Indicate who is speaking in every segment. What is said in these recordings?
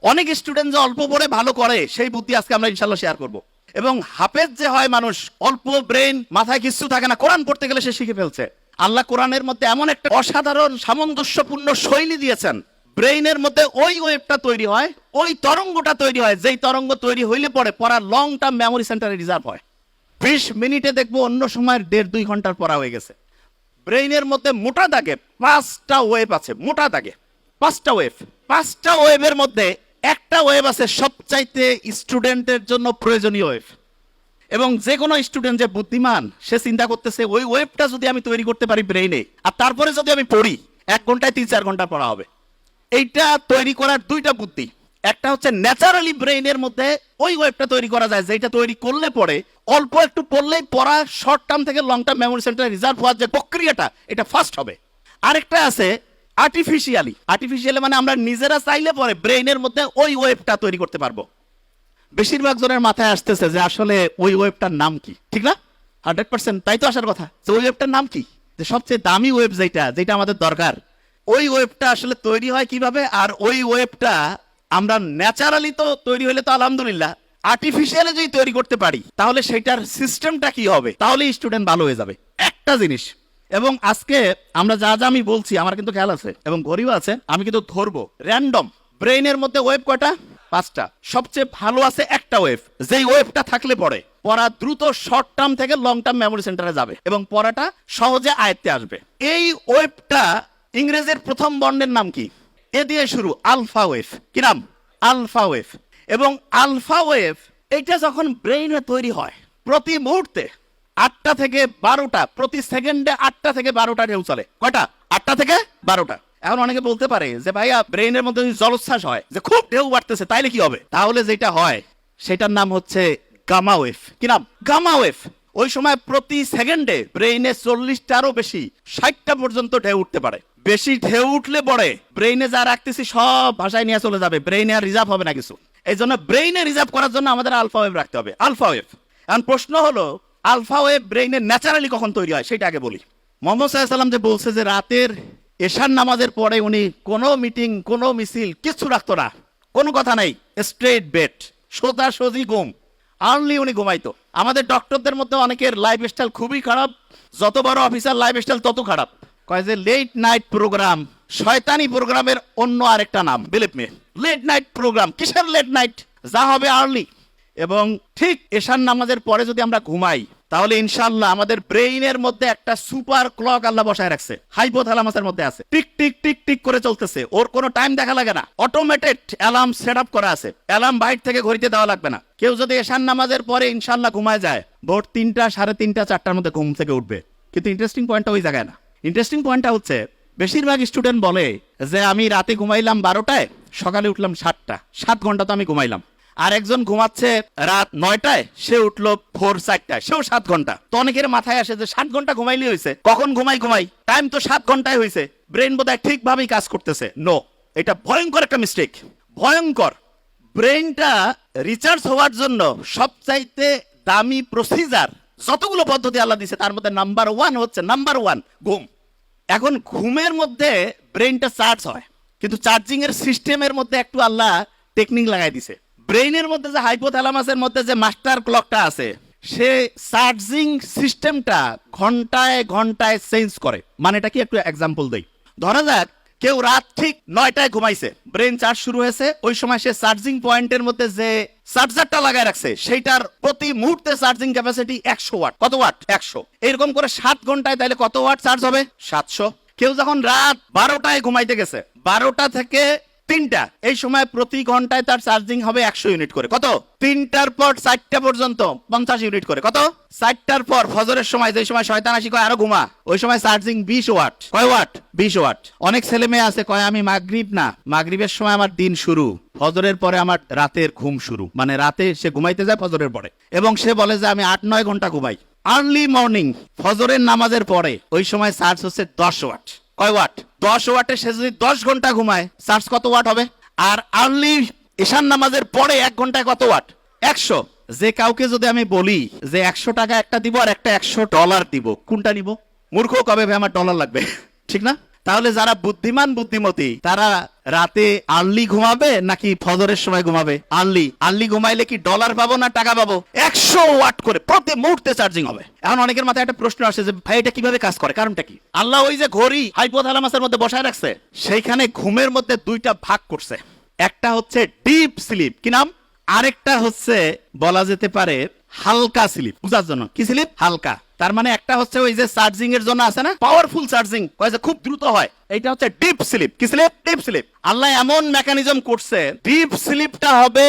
Speaker 1: অনেক স্টুডেন্ট যে অল্প পড়ে ভালো করে সেই বুদ্ধি আজকে আমরা ইনশাল্লাহ শেয়ার করব। এবং হাফেজ যে হয় মানুষ, অল্প ব্রেন, মাথায় কিছু থাকে না, কোরআন পড়তে গেলে সে শিখে ফেলছে। আল্লাহ কোরআনের মধ্যে এমন একটা অসাধারণ সামঞ্জস্যপূর্ণ শৈলী দিয়েছেন, ব্রেইনের মধ্যে ওই ওয়েভটা তৈরি হয়, ওই তরঙ্গটা তৈরি হয়, যেই তরঙ্গ তৈরি হইলে পরে পড়া লং টার্ম মেমোরি সেন্টারে রিজার্ভ হয়। 20 মিনিটে দেখবো অন্য সময় 1.5-2 ঘন্টার পড়া হয়ে গেছে। ব্রেইনের মধ্যে মোটা দাগে 5টা ওয়েভ আছে, মোটা দাগে 5টা ওয়েভ। 5টা ওয়েভের মধ্যে একটা ওয়েভ আছে সবচাইতে স্টুডেন্টের জন্য প্রয়োজনীয় ওয়েভ। এবং যে কোনো স্টুডেন্ট যে বুদ্ধিমান সে চিন্তা করতেছে ওই ওয়েভটা যদি আমি তৈরি করতে পারি ব্রেইনে, আর তারপরে যদি আমি পড়ি 1 ঘন্টায় 3-4 ঘন্টা পড়া হবে। এইটা তৈরি করার 2টা বুদ্ধি। একটা হচ্ছে ন্যাচারালি ব্রেইনের মধ্যে ওই ওয়েভটা তৈরি করা যায়, যেটা তৈরি করলে পরে অল্প একটু পড়লেই পড়া শর্ট টার্ম থেকে লং টার্ম মেমোরি সেন্টারে রিজার্ভ হওয়ার যে প্রক্রিয়াটা, এটা ফাস্ট হবে। আরেকটা আছে আর্টিফিশিয়ালি। আর্টিফিশিয়ালি মানে আমরা নিজেরা চাইলে পরে ব্রেইনের মধ্যে ওই ওয়েভটা তৈরি করতে পারবো। বেশিরভাগ জনের মাথায় আসতেছে যে আসলে ওই ওয়েভটার নাম কি, ঠিক না? 100% তাই তো আসার কথা, যে ওই ওয়েভটার নাম কি, যে সবচেয়ে দামি ওয়েভ যেটা আমাদের দরকার, ওই ওয়েভটা আসলে তৈরি হয় কিভাবে? আর ওই ওয়েভটা আমরা ন্যাচারালি তো তৈরি হলে তো আলহামদুলিল্লাহ, আর্টিফিশিয়ালি যদি তৈরি করতে পারি তাহলে সেটার সিস্টেমটা কি হবে, তাহলে স্টুডেন্ট ভালো হয়ে যাবে। একটা জিনিস, এবং আজকে আমরা যা যা আমি বলছি আমার কিন্তু খেয়াল আছে এবং গরিব আছে, আমি কিন্তু ধরবো র্যান্ডম। ব্রেইনের মধ্যে ওয়েভ কয়টা? 5টা। সবচেয়ে ভালো আছে একটা ওয়েভ, যেই ওয়েভটা থাকলে পড়ে পড়া দ্রুত শর্ট টার্ম থেকে লং টার্ম মেমোরি সেন্টারে যাবে এবং পড়াটা সহজে আয়ত্তে আসবে। এই ওয়েভটা ইংরেজির প্রথম বর্ণের নাম কি? এ দিয়ে শুরু, আলফা ওয়েভ। কি নাম? Alpha wave. এবং আলফা ওয়েভ এটা যখন ব্রেইনে তৈরি হয়, প্রতি মুহূর্তে 8টা থেকে 12টা, প্রতি সেকেন্ডে 8টা থেকে 12টা ঢেউ চলে। কয়টা? 8টা থেকে 12টা। এখন অনেকে বলতে পারে যে ভাইয়া ব্রেইনের মধ্যে যদি জলোচ্ছ্বাস হয়, যে খুব ঢেউ বাড়তেছে, তাইলে কি হবে? তাহলে যেটা হয় সেটার নাম হচ্ছে গামা ওয়েভ। কি নাম? Gamma wave. ওই সময় প্রতি সেকেন্ডে ব্রেইনে 40টারও বেশি, 60টা পর্যন্ত ঢেউ উঠতে পারে। বেশি ঢেউ উঠলে পরে ব্রেইনে যা রাখতেছি সব ভাষায় নিয়ে চলে যাবে, ব্রেইনে আর রিজার্ভ হবে না কিছু। এই জন্য ব্রেইনে রিজার্ভ করার জন্য আমাদের আলফা ওয়েভ রাখতে হবে, আলফা ওয়েভ। এখন প্রশ্ন হলো আলফা ওয়েভ ব্রেইনে ন্যাচারালি কখন তৈরি হয় সেটা আগে বলি। মোহাম্মদ সাল্লাল্লাহু আলাইহি ওয়াসাল্লাম যে বলছে যে রাতের এশার নামাজের পরে উনি কোনো মিটিং, কোনো মিছিল কিছু রাখতো না, কোনো কথা নাই, স্ট্রেট বেড, সোজা সোজি ঘুম, আর্লি উনি ঘুমাইতো। আমাদের ডক্টরদের মধ্যে অনেকের লাইফ স্টাইল খুবই খারাপ, যত বড় অফিসার লাইফ স্টাইল তত খারাপ। কয় যে লেট নাইট প্রোগ্রাম শয়তানি প্রোগ্রামের অন্য আরেকটা নাম, believe me. Late night program, কিসের লেট নাইট? যা হবে আর্লি। এবং ঠিক এশার নামাজের পরে যদি আমরা ঘুমাই তাহলে ইনশাআল্লাহ আমাদের ব্রেইনের মধ্যে একটা সুপার ক্লক আল্লাহ বসায় রাখছে, হাইপোথ্যালামাসের মধ্যে আছে, টিক টিক টিক টিক করে চলতেছে, ওর কোনো টাইম দেখা লাগে না, অটোমেটেড অ্যালার্ম সেট আপ করা আছে, অ্যালার্ম বাইরে থেকে ঘড়িতে দেওয়া লাগবে না। কেউ যদি এশার নামাজের পরে ইনশাআল্লাহ ঘুমায় যায়, ভোর 3টা, 3:30, 4টার মধ্যে ঘুম থেকে উঠবে। কিন্তু ইন্টারেস্টিং পয়েন্টটা ওই জায়গায় না। ইন্টারেস্টিং পয়েন্টটা হচ্ছে বেশিরভাগ স্টুডেন্ট বলে যে আমি রাতে ঘুমাইলাম 12টায়, সকালে উঠলাম 7টা, 7 ঘন্টা তো আমি ঘুমাইলাম। আর একজন ঘুমাচ্ছে রাত 9টায়, সে উঠলো ভোর 4টায়, সেও 7 ঘন্টা। তো অনেকের মাথায় আসে যে 7 ঘন্টা ঘুমাইলে হয়েছে, কখন ঘুমাই, টাইম তো 7 ঘন্টায় হয়েছে, ব্রেন বোধহয় ঠিকভাবেই কাজ করতেছে। নো, এটা ভয়ঙ্কর একটা মিস্টেক, ভয়ঙ্কর। ব্রেনটা রিচার্জ হওয়ার জন্য সবচাইতে দামি প্রসিজার যতগুলো পদ্ধতি আল্লাহ দিয়েছে তার মধ্যে নাম্বার 1 হচ্ছে ঘুম। এখন ঘুমের মধ্যে ব্রেনটা চার্জ হয়, কিন্তু চার্জিং এর সিস্টেমের মধ্যে একটু আল্লাহ টেকনিক লাগাই দিছে। ব্রেইনের মধ্যে যে হাইপোথ্যালামাসের মধ্যে যে মাস্টার ক্লকটা আছে, সে চার্জিং সিস্টেমটা ঘন্টায় ঘন্টায় চেঞ্জ করে। মানে এটা কি, একটু এক্সাম্পল দেই। ধরা যাক কেউ রাত ঠিক 9টায় ঘুমাইছে, ব্রেন চার্জ শুরু হয়েছে, ওই সময় সে চার্জিং পয়েন্টের মধ্যে যে চার্জারটা লাগায় রাখছে সেইটার প্রতি মুহূর্তে চার্জিং ক্যাপাসিটি 100 ওয়াট। কত ওয়াট? 100। এরকম করে 7 ঘন্টায় তাহলে কত ওয়াট চার্জ হবে? 700। কেউ যখন রাত 12টায় ঘুমাইতে গেছে, 12টা থেকে 3টা, এই সময় প্রতি ঘন্টায় তার চার্জিং হবে 100 ইউনিট করে। কত? 3টার পর 4টা পর্যন্ত 50 ইউনিট করে। কত? 4টার পর ফজরের সময়, যে সময় শয়তান আসি কয় আরো ঘুমা, ওই সময় চার্জিং 20 ওয়াট। কয় ওয়াট? 20 ওয়াট। অনেক ছেলে মেয়ে আছে কয় আমি মাগরিবের সময় আমার দিন শুরু, ফজরের পরে আমার রাতের ঘুম শুরু। মানে রাতে সে ঘুমাইতে যায় ফজরের পরে, এবং সে বলে যে আমি 8-9 ঘন্টা ঘুমাই। আর্লি মর্নিং ফজরের নামাজের পরে ওই সময় চার্জ হচ্ছে 10 ওয়াট। কয় ওয়াট? 10 ওয়াটে সে যদি 10 ঘন্টা ঘুমায়, চার্জ কত ওয়াট হবে? আর আর্লি ঈশান নামাজের পরে 1 ঘন্টায় কত ওয়াট? 100। যে কাউকে যদি আমি বলি যে 100 টাকা একটা দিব আর একটা $100 দিব, কোনটা নিব? মূর্খ কবে ভাই আমার ডলার লাগবে, ঠিক না? তাহলে যারা বুদ্ধিমান বুদ্ধিমতী তারা রাতে আর্লি ঘুমাবে নাকি ফজরের সময় ঘুমাবে? আর্লি ঘুমাইলে কি ডলার পাবো না টাকা পাবো? 100 ওয়াট করে প্রতি মুহূর্তে চার্জিং হবে। এখন অনেকের মাথায় একটা প্রশ্ন আসে যে ভাই এটা কিভাবে কাজ করে, কারণটা কি? আল্লাহ ওই যে ঘড়ি হাইপোথ্যালামাসের মধ্যে বসায় রাখছে, সেইখানে ঘুমের মধ্যে দুইটা ভাগ করছে। একটা হচ্ছে ডিপ স্লিপ, কি নাম? আরেকটা হচ্ছে বলা যেতে পারে হালকা স্লিপ। বুঝার জন্য কি স্লিপ? হালকা। তার মানে একটা হচ্ছে ওই যে চার্জিং এর জন্য আছে না পাওয়ারফুল চার্জিং, খুব দ্রুত হয়, এইটা হচ্ছে ডিপ স্লিপ। কি স্লিপ? Deep sleep. আল্লাহ এমন মেকানিজম করছে, ডিপ স্লিপটা হবে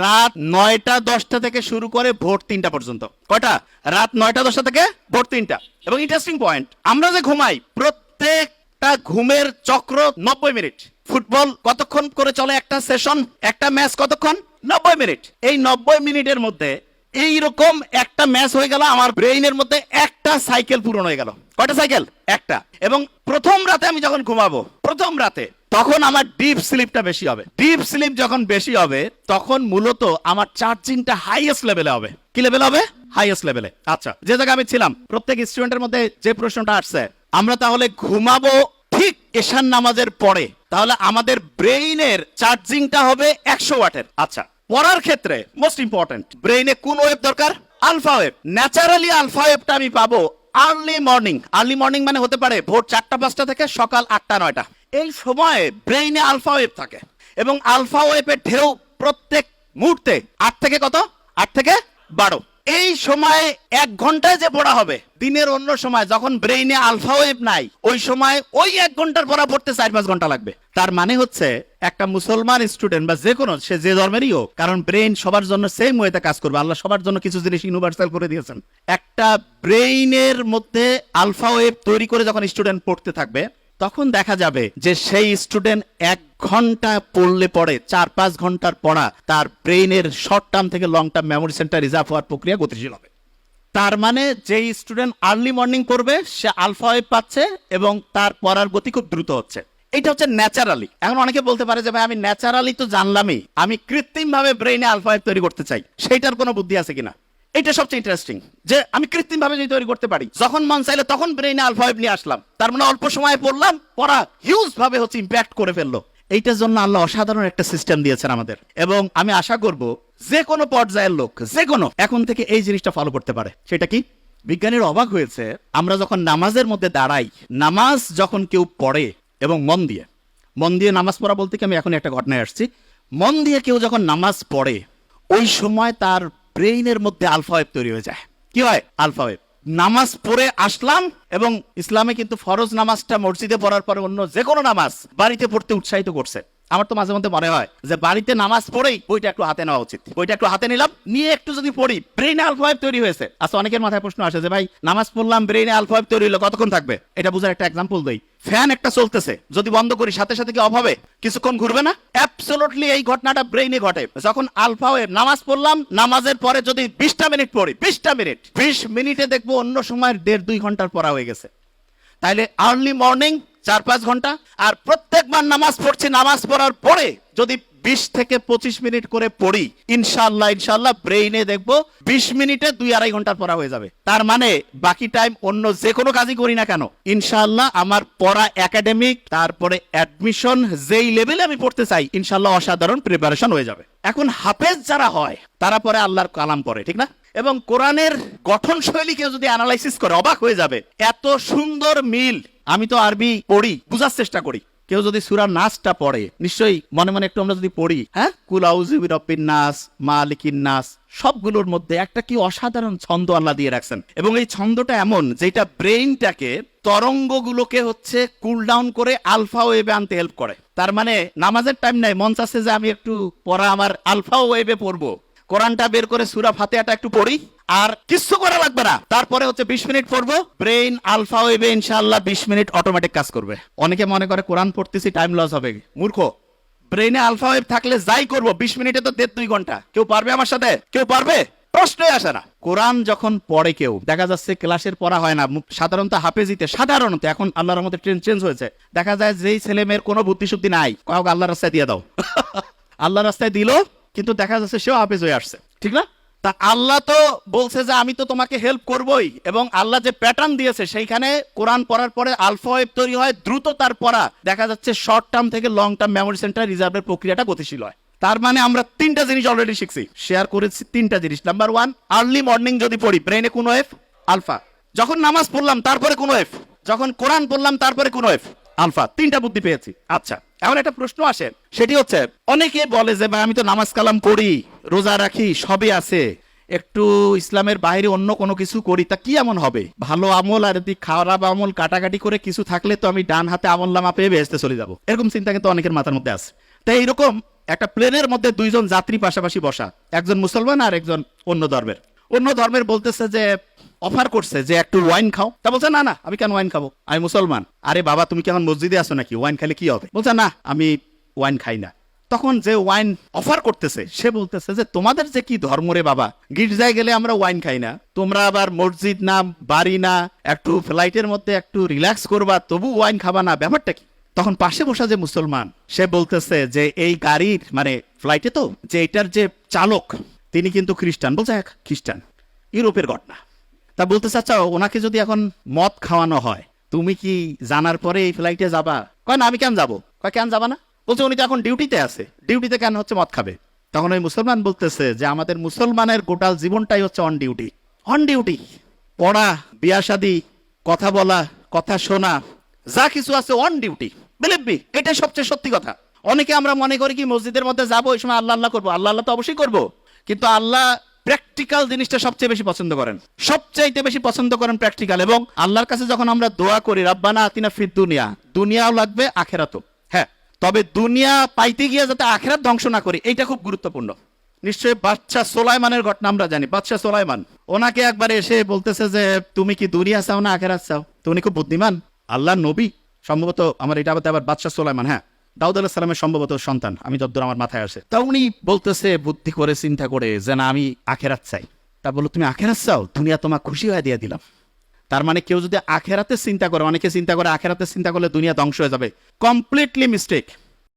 Speaker 1: রাত 9টা-10টা থেকে শুরু করে ভোর 3টা পর্যন্ত। কয়টা? রাত 9টা-10টা থেকে ভোর 3টা। এবং ইন্টারেস্টিং পয়েন্ট, আমরা যে ঘুমাই প্রত্যেকটা ঘুমের চক্র 90 মিনিট। ফুটবল কতক্ষণ করে চলে একটা সেশন, একটা ম্যাচ কতক্ষণ? 90 মিনিট। এই 90 মিনিটের মধ্যে এইরকম একটা ম্যাচ হয়ে গেল, আমার ব্রেইনের মধ্যে একটা সাইকেল পূরণ হয়ে গেল। কয়টা সাইকেল? একটা। এবং প্রথম রাতে আমি যখন ঘুমাবো, প্রথম রাতে, তখন আমার ডিপ স্লিপটা বেশি হবে। ডিপ স্লিপ যখন বেশি হবে তখন মূলত আমার চার্জিংটা হাইয়েস্ট লেভেলে হবে। কি লেভেল হবে? হাইয়েস্ট লেভেলে। আচ্ছা, যে জায়গায় আমি ছিলাম, প্রত্যেক স্টুডেন্টের মধ্যে যে প্রশ্নটা আসছে, আমরা তাহলে ঘুমাবো ঠিক এশার নামাজের পরে, তাহলে আমাদের ব্রেইনের চার্জিংটা হবে 100 ওয়াটের। আচ্ছা, পড়ার ক্ষেত্রে মোস্ট ইম্পর্টেন্ট, ব্রেইনে কোন ওয়েভ দরকার? Alpha wave. ন্যাচারালি আলফা ওয়েভটা আমি পাবো আর্লি মর্নিং। আর্লি মর্নিং মানে হতে পারে ভোর 4টা-5টা থেকে সকাল 8টা-9টা। এই সময়ে ব্রেইনে আলফা ওয়েভ থাকে এবং আলফা ওয়েভের ঢেউ প্রত্যেক মুহূর্তে 8 থেকে কত? 8 থেকে 12। এই সময় 1 ঘন্টায় যে পড়া হবে, দিনের অন্য সময় যখন ব্রেইনে আলফা ওয়েভ নাই, ওই সময় ওই 1 ঘন্টার পড়া পড়তে 4-5 ঘন্টা লাগবে। তার মানে হচ্ছে একটা মুসলমান স্টুডেন্ট বা যে কোনো, সে যে ধর্মেরই হোক, কারণ ব্রেইন সবার জন্য সেম ওয়েতে কাজ করবে। আল্লাহ সবার জন্য কিছু জিনিস ইউনিভার্সাল করে দিয়েছেন। একটা ব্রেইনের মধ্যে আলফা ওয়েভ তৈরি করে যখন স্টুডেন্ট পড়তে থাকবে, তখন দেখা যাবে যে সেই স্টুডেন্ট 1 ঘন্টা পড়লে পড়ে 4-5 ঘন্টার পড়া তার ব্রেইনের শর্ট টার্ম থেকে long term memory centre reserve হওয়ার প্রক্রিয়া গতিশীল হবে। তার মানে যেই স্টুডেন্ট আর্লি মর্নিং পড়বে সে আলফা ওয়েভ পাচ্ছে এবং তার পড়ার গতি খুব দ্রুত হচ্ছে। এটা হচ্ছে ন্যাচারালি। এখন অনেকে বলতে পারে যে ভাই আমি ন্যাচারালি তো জানলামই, আমি কৃত্রিম ভাবে ব্রেইনে আলফা ওয়েভ তৈরি করতে চাই, সেইটার কোনো বুদ্ধি আছে কিনা? এটা সবচেয়ে ইন্টারেস্টিং যে আমি কৃত্রিম ভাবে যদি তৈরি করতে পারি, যখন মন চাইলে তখন ব্রেইনে আলফা ওয়েভ নিয়ে আসলাম, তার মানে অল্প সময়ে পড়লাম, পড়া হিউজ ভাবে হচ্ছে ইম্প্যাক্ট করে ফেললো। এইটার জন্য আল্লাহ অসাধারণ একটা সিস্টেম দিয়েছেন আমাদের, এবং আমি আশা করব যে কোনো পর্যায়ের লোক, যে কোনো, এখন থেকে এই জিনিসটা ফলো করতে পারে। সেটা কি? বিজ্ঞানীর অবাক হয়েছে, আমরা যখন নামাজের মধ্যে দাঁড়াই, নামাজ যখন কেউ পড়ে এবং মন দিয়ে নামাজ পড়া বলতে কি, আমি এখন একটা ঘটনায় আসছি, মন দিয়ে কেউ যখন নামাজ পড়ে, ওই সময় তার ব্রেইনের মধ্যে আলফা ওয়েভ তৈরি হয়ে যায়। কি হয়? Alpha wave. নামাজ পড়ে আসলাম, এবং ইসলামে কিন্তু ফরজ নামাজটা মসজিদে পড়ার পরে অন্য যে কোনো নামাজ বাড়িতে পড়তে উৎসাহিত করছে। আমার তো মাঝে মধ্যে মনে হয় যে বাড়িতে নামাজ পড়েই বইটা একটু হাতে নেওয়া উচিত। বইটা একটু হাতে নিলাম, নিয়ে একটু যদি পড়ি, ব্রেইনে আলফা ওয়েভ তৈরি হয়েছে। আচ্ছা, অনেকের মাথায় প্রশ্ন আসে যে ভাই নামাজ পড়লাম, ব্রেইনে আলফা ওয়েভ তৈরি হলো, কতক্ষণ থাকবে? এটা বোঝার একটা এক্সাম্পল দেই। ফ্যান একটা চলতেছে, যদি বন্ধ করি সাথে সাথে কি অফ হবে? কিছুক্ষণ ঘুরবে না? অ্যাবসলিউটলি এই ঘটনাটা ব্রেইনে ঘটে যখন আলফা ওয়েভ। নামাজ পড়লাম, নামাজের পরে যদি 20টা মিনিট পড়ি, 20 মিনিটে দেখবো অন্য সময় 1.5-2 ঘন্টার পড়া হয়ে গেছে। তাইলে আর্লি মর্নিং 4-5 ঘন্টা, আর প্রত্যেকবার নামাজ পড়ছি, নামাজ পড়ার পরে যদি 20 থেকে 25 মিনিট করে পড়ি, ইনশাআল্লাহ ব্রেইনে দেখবো 20 মিনিটে 2-2.5 ঘন্টার পড়া হয়ে যাবে। তার মানে বাকি টাইম অন্য যে কোনো কাজই করি না কেন, ইনশাআল্লাহ আমার পড়া একাডেমিক, তারপরে অ্যাডমিশন, যেই লেভেলে আমি পড়তে চাই, ইনশাআল্লাহ অসাধারণ প্রিপারেশন হয়ে যাবে। এখন হাফেজ যারা হয় তারা পরে আল্লাহর কালাম পড়ে, ঠিক না? এবং কোরআনের গঠন শৈলী কেউ যদি অ্যানালাইসিস করে অবাক হয়ে যাবে, এত সুন্দর মিল। আমি তো আরবি পড়ি, বুঝার চেষ্টা করি। কেউ যদি সূরা নাসটা পড়ে, নিশ্চয়ই মনে মনে একটু আমরা যদি পড়ি, হ্যাঁ, কুল আউযু বিরাব্বিন নাস, মালিকিন নাস, সবগুলোর মধ্যে একটা কি অসাধারণ ছন্দ আল্লাহ দিয়ে রাখছেন। এবং এই ছন্দটা এমন যেটা ব্রেইনটাকে, তরঙ্গগুলোকে হচ্ছে কুল ডাউন করে আলফা ওয়েভে আনতে হেল্প করে। তার মানে নামাজের টাইম নাই, মন চাচ্ছে যে আমি একটু পড়া আমার আলফা ওয়েভে পড়বো, কোরআনটা বের করে সূরা ফাতিহাটা একটু পড়ি, আর কিছু করা লাগবে না, তারপরে হচ্ছে 20 মিনিট পড়বো, ব্রেইন আলফা ওয়েভে ইনশাআল্লাহ 20 মিনিট অটোমেটিক কাজ করবে। অনেকে মনে করে কোরআন পড়তেছি টাইম লস হবে, মূর্খ। ব্রেইনে আলফা ওয়েভ থাকলে যাই করবো 20 মিনিটে তো 1.5-2 ঘন্টা। কেউ পারবে আমার সাথে? কেউ পারবে? প্রশ্নই আসে না। কোরআন যখন পড়ে কেউ, দেখা যাচ্ছে ক্লাসের পড়া হয় না, সাধারণত হাফেজিতে, সাধারণত এখন আল্লাহর রহমতে ট্রেন্ড চেঞ্জ হয়েছে, দেখা যায় যেই ছেলে মেয়ের কোনো বুদ্ধি শুদ্ধি নাই, কাউকে আল্লাহর রাস্তায় দিয়ে দাও, আল্লাহর রাস্তায় দিল, কিন্তু দেখা যাচ্ছে সেও হাফেজ হয়ে আসছে, ঠিক না? তা আল্লাহ তো বলছে যে আমি তো তোমাকে হেল্প করবই, এবং আল্লাহ যে প্যাটার্ন দিয়েছে সেইখানে কোরআন পড়ার পরে আলফা ওয়েভ তৈরি হয়, দ্রুত তার পড়া দেখা যাচ্ছে শর্ট টার্ম থেকে লং টার্ম মেমোরি সেন্টার রিজার্ভের প্রক্রিয়াটা গতিশীল হয়। তার মানে আমরা তিনটা জিনিস অলরেডি শিখছি, শেয়ার করেছি তিনটা জিনিস। নাম্বার ওয়ান, আর্লি মর্নিং যদি পড়ি ব্রেনে কোন ওয়েভ? আলফা। যখন নামাজ পড়লাম তারপরে কোন ওয়েভ? যখন কোরআন পড়লাম তারপরে কোন ওয়েভ? আলফা। তিনটা বুদ্ধি পেয়েছি। আচ্ছা, এখন একটা প্রশ্ন আসে, সেটি হচ্ছে অনেকে বলে যে ভাই আমি তো নামাজ কালাম করি, রোজা রাখি, সবই আছে, একটু ইসলামের বাইরে অন্য কোনো কিছু করি, তা কি এমন হবে? ভালো আমল আর যদি খারাপ আমল কাটাকাটি করে কিছু থাকলে তো আমি ডান হাতে আমল নামা পেয়ে বেহেশতে চলে যাব, এরকম চিন্তা কিন্তু অনেকের মাথার মধ্যে আছে। তাই এইরকম একটা প্লেনের মধ্যে দুইজন যাত্রী পাশাপাশি বসা, একজন মুসলমান আর একজন অন্য ধর্মের বলতেছে যে অফার করছে যে একটু ওয়াইন খাও, তা বলছে না না আমি কেন ওয়াইন খাবো, আমি মুসলমান। আরে বাবা তুমি কি এখন মসজিদে আসো নাকি, ওয়াইন খেলে কি হবে? বলছে না আমি ওয়াইন খাই না। তখন যে ওয়াইন অফার করতেছে সে বলতেছে যে তোমাদের যে কি ধর্ম রে বাবা, গির্জায় গেলে আমরা ওয়াইন খাই না, তোমরা আবার মসজিদ না বাড়ি না, একটু ফ্লাইটের মধ্যে একটু রিল্যাক্স করবা তবু ওয়াইন খাবা না, ব্যাপারটা কি? তখন পাশে বসা যে মুসলমান সে বলতেছে যে এই গাড়ির মানে ফ্লাইটে তো যে এটার যে চালক তিনি কিন্তু খ্রিস্টান। বলছে হ্যাঁ খ্রিস্টান, ইউরোপের ঘটনা। তা বলতেছে আচ্ছা ওনাকে যদি এখন মদ খাওয়ানো হয় তুমি কি জানার পরে এই ফ্লাইটে যাবা? কয় না আমি কেন যাবো। কয় কেন যাবা না? বলছে উনি তো এখন ডিউটিতে আছে, ডিউটিতে কেন হচ্ছে মদ খাবে? তখন ওই মুসলমান বলতেছে যে আমাদের মুসলমানের গোটাল জীবনটাই হচ্ছে অন ডিউটি। অন ডিউটি, পড়া, বিয়া শাদী, কথা বলা, কথা শোনা, যা কিছু আছে অন ডিউটি। বিলিভ মি, এটাই সবচেয়ে সত্যি কথা। অনেকে আমরা মনে করি কি মসজিদের মধ্যে যাবো ওই সময় আল্লাহ আল্লাহ করবো, আল্লাহ আল্লাহ তো অবশ্যই করবো, কিন্তু আল্লাহ প্র্যাকটিক্যাল জিনিসটা সবচেয়ে বেশি পছন্দ করেন, সবচাইতে বেশি পছন্দ করেন প্র্যাকটিক্যাল। এবং আল্লাহর কাছে যখন আমরা দোয়া করি রাব্বানা আতিনা ফিদ দুনিয়া, দুনিয়াও লাগবে আখেরাতও, হ্যাঁ, তবে দুনিয়া পাইতে গিয়ে যাতে আখেরাত ধ্বংস না করি, এইটা খুব গুরুত্বপূর্ণ। নিশ্চয়ই বাদশাহ সোলাইমানের ঘটনা আমরা জানি। বাদশাহ সোলাইমান ওনাকে একবার এসে বলতেছে যে তুমি কি দুনিয়া চাও না আখেরাত চাও? তো উনি খুব বুদ্ধিমান, আল্লাহ নবী সম্ভবত, আমার এটা আবার বাদশাহ সোলাইমান, হ্যাঁ দাউদ আলাইহিস সালামের সম্ভবত সন্তান, আমি যতদূর আমার মাথায় আসে। তা উনি বলতেছে বুদ্ধি করে চিন্তা করে যে না আমি আখেরাত চাই। তা বললো তুমি আখেরাত চাও, দুনিয়া তোমাকে খুশি হয়ে দিয়ে দিলাম। তার মানে কেউ যদি আখেরাতে চিন্তা করে, অনেকে চিন্তা করে আখেরাতে চিন্তা করলে দুনিয়া ধ্বংস হয়ে যাবে, কমপ্লিটলি মিস্টেক।